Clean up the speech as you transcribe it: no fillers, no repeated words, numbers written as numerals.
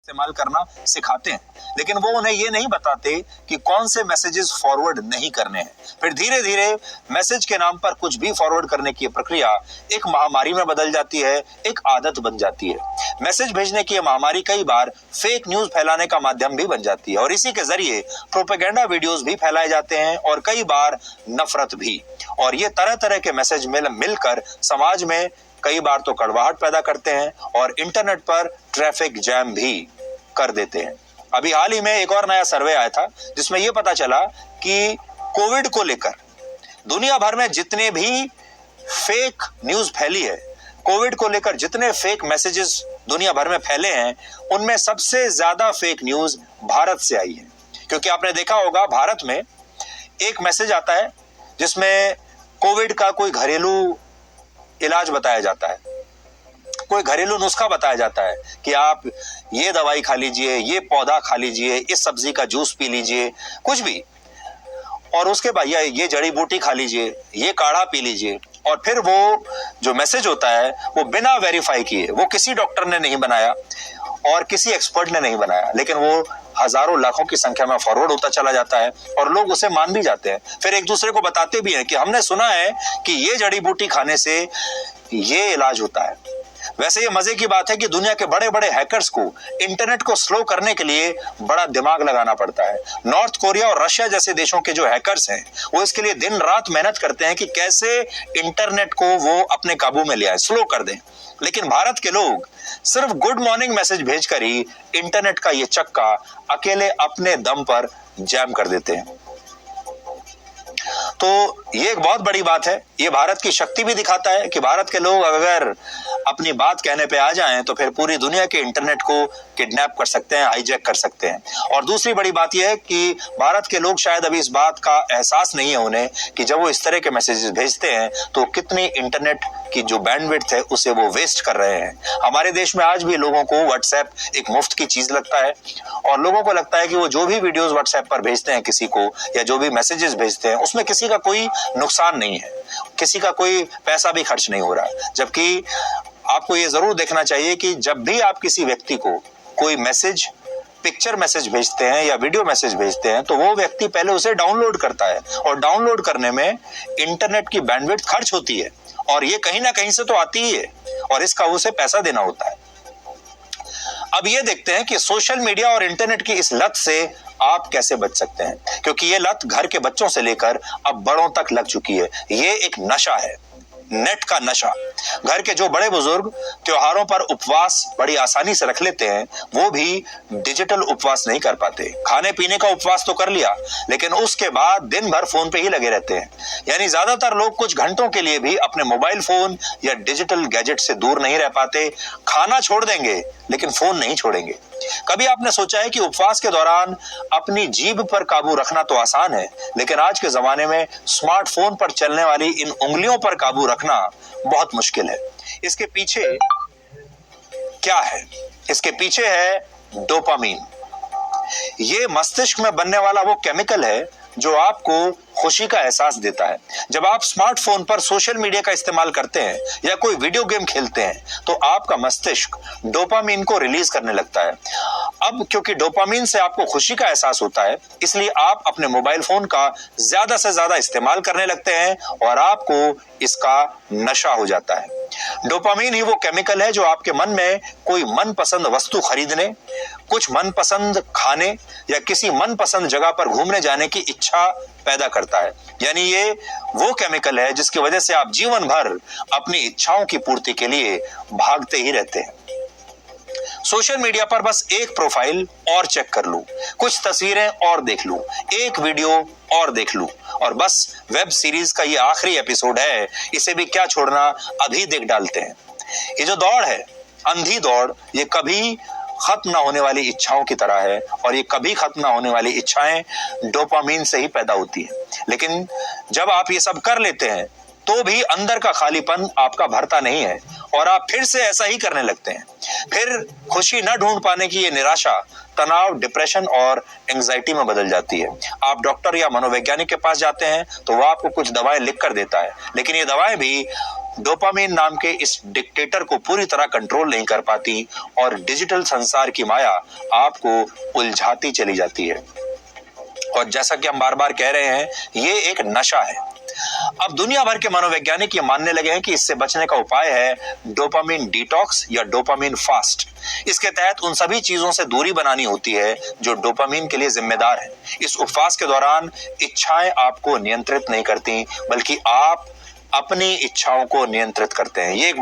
इस्तेमाल करना सिखाते हैं, लेकिन वो उन्हें ये नहीं बताते कि कौन से मैसेजेस फॉरवर्ड नहीं करने हैं। फिर धीरे धीरे मैसेज के नाम पर कुछ भी फॉरवर्ड करने की प्रक्रिया एक महामारी में बदल जाती है, एक आदत बन जाती है। मैसेज भेजने की महामारी कई बार फेक न्यूज फैलाने का माध्यम भी बन जाती है और इसी के जरिए प्रोपेगेंडा वीडियोस भी फैलाए जाते हैं और कई बार नफरत भी। और ये तरह तरह के मैसेज मिलकर समाज में कई बार तो कड़वाहट पैदा करते हैं और इंटरनेट पर ट्रैफिक जैम भी कर देते हैं। अभी हाल ही में एक और नया सर्वे आया था जिसमें यह पता चला कि कोविड को लेकर दुनिया भर में जितने भी फेक न्यूज फैली है, कोविड को लेकर जितने फेक मैसेजेस दुनिया भर में फैले हैं, उनमें सबसे ज्यादा फेक न्यूज भारत से आई है। क्योंकि आपने देखा होगा भारत में एक मैसेज आता है जिसमें कोविड का कोई घरेलू इलाज बताया जाता है, कोई घरेलू नुस्खा बताया जाता है कि आप ये दवाई खा लीजिए, ये पौधा खा लीजिए, इस सब्जी का जूस पी लीजिए, कुछ भी, और उसके बाद ये जड़ी बूटी खा लीजिए, ये काढ़ा पी लीजिए। और फिर वो जो मैसेज होता है वो बिना वेरीफाई किए, वो किसी डॉक्टर ने नहीं बनाया और किसी एक्सपर्ट ने नहीं बनाया, लेकिन वो हजारों लाखों की संख्या में फॉरवर्ड होता चला जाता है और लोग उसे मान भी जाते हैं। फिर एक दूसरे को बताते भी हैं कि हमने सुना है कि ये जड़ी बूटी खाने से ये इलाज होता है। वैसे ये मजे की बात है कि दुनिया के बड़े बड़े हैकर्स को इंटरनेट को स्लो करने के लिए बड़ा दिमाग लगाना पड़ता है। नॉर्थ कोरिया और रशिया जैसे देशों के जो हैकर्स हैं वो इसके लिए दिन रात मेहनत करते हैं कि कैसे इंटरनेट को वो अपने काबू में ले आए, स्लो कर दें। लेकिन भारत के लोग सिर्फ गुड मॉर्निंग मैसेज भेजकर ही इंटरनेट का ये चक्का अकेले अपने दम पर जैम कर देते हैं। तो ये एक बहुत बड़ी बात है। ये भारत की शक्ति भी दिखाता है कि भारत के लोग अगर अपनी बात कहने पे आ जाएं तो फिर पूरी दुनिया के इंटरनेट को किडनैप कर सकते हैं, हाईजैक कर सकते हैं। और दूसरी बड़ी बात यह है कि भारत के लोग शायद अभी इस बात का एहसास नहीं है उन्हें कि जब वो इस तरह के मैसेजेस भेजते हैं तो कितनी इंटरनेट की जो बैंडविड्थ है उसे वो वेस्ट कर रहे हैं। हमारे देश में आज भी लोगों को व्हाट्सएप एक मुफ्त की चीज लगता है और लोगों को लगता है कि वो जो भी वीडियोस व्हाट्सएप पर भेजते हैं किसी को या जो भी मैसेजेस भेजते हैं उसमें किसी का कोई नुकसान नहीं है, किसी का कोई पैसा भी खर्च नहीं हो रहा। जबकि आपको ये जरूर देखना चाहिए कि जब भी आप किसी व्यक्ति को कोई मैसेज, पिक्चर मैसेज भेजते हैं या वीडियो मैसेज भेजते हैं तो वो व्यक्ति पहले उसे डाउनलोड करता है और डाउनलोड करने में इंटरनेट की बैंडविड्थ खर्च होती है और ये कहीं ना कहीं से तो आती ही है और इसका उसे पैसा देना होता है। अब ये देखते हैं कि सोशल मीडिया और इंटरनेट की इस लत से आप कैसे बच सकते हैं, क्योंकि ये लत घर के बच्चों से लेकर अब बड़ों तक लग चुकी है। ये एक नशा है, नेट का नशा। घर के जो बड़े बुजुर्ग त्योहारों पर उपवास बड़ी आसानी से रख लेते हैं वो भी डिजिटल उपवास नहीं कर पाते। खाने पीने का उपवास तो कर लिया लेकिन उसके बाद दिन भर फोन पे ही लगे रहते हैं। यानी ज्यादातर लोग कुछ घंटों के लिए भी अपने मोबाइल फोन या डिजिटल गैजेट से दूर नहीं रह पाते। खाना छोड़ देंगे लेकिन फोन नहीं छोड़ेंगे। कभी आपने सोचा है कि उपवास के दौरान अपनी जीभ पर काबू रखना तो आसान है, लेकिन आज के जमाने में स्मार्टफोन पर चलने वाली इन उंगलियों पर काबू रखना बहुत मुश्किल है। इसके पीछे क्या है? इसके पीछे है डोपामीन। ये मस्तिष्क में बनने वाला वो केमिकल है जो आपको खुशी का एहसास देता है। जब आप स्मार्टफोन पर सोशल मीडिया का इस्तेमाल करते हैं या कोई वीडियो गेम खेलते हैं तो आपका मस्तिष्क डोपामीन को रिलीज करने लगता है। अब क्योंकि डोपामीन से आपको खुशी का एहसास होता है इसलिए आप अपने मोबाइल फोन का ज्यादा से ज्यादा इस्तेमाल करने लगते हैं और आपको इसका नशा हो जाता है। डोपामीन ही वो केमिकल है जो आपके मन में कोई मनपसंद वस्तु खरीदने, कुछ मनपसंद खाने या किसी मनपसंद जगह पर घूमने जाने की इच्छा पैदा करता है। यानी ये वो केमिकल है जिसकी वजह से आप जीवन भर अपनी इच्छाओं की पूर्ति के लिए भागते ही रहते हैं। सोशल मीडिया पर बस एक प्रोफाइल और चेक कर लूं, कुछ तस्वीरें और देख लूं, एक वीडियो और देख लूं और बस वेब सीरीज का ये आखिरी एपिसोड है, इसे भी क्या छोड़ना, अभी देख डालते हैं। ये जो दौड़ है, अंधी दौड़, ये कभी खत्म ना होने वाली इच्छाओं की तरह है और ये कभी खत्म ना होने वाली इच्छाएं डोपामीन से ही पैदा होती है। लेकिन जब आप ये सब कर लेते हैं तो भी अंदर का खालीपन आपका भरता नहीं है और आप फिर से ऐसा ही करने लगते हैं। फिर खुशी न ढूंढ पाने की ये निराशा तनाव, डिप्रेशन और एंजाइटी में बदल जाती है। आप डॉक्टर या मनोवैज्ञानिक के पास जाते हैं तो वह आपको कुछ दवाएं लिख कर देता है, लेकिन ये दवाएं भी डोपामिन नाम के इस डिक्टेटर को पूरी तरह कंट्रोल नहीं कर पाती और डिजिटल संसार की माया आपको उलझाती चली जाती है। और जैसा कि हम बार बार कह रहे हैं, ये एक नशा है। अब दुनिया भर के मनोवैज्ञानिक ये मानने लगे हैं कि इससे बचने का उपाय है डोपामिन डिटॉक्स या डोपामिन फास्ट। इसके तहत उन सभी चीजों से दूरी बनानी होती है जो डोपामिन के लिए जिम्मेदार है। इस उपवास के दौरान इच्छाएं आपको नियंत्रित नहीं करती, बल्कि आप अपनी इच्छाओं को नियंत्रित करते हैं। ये एक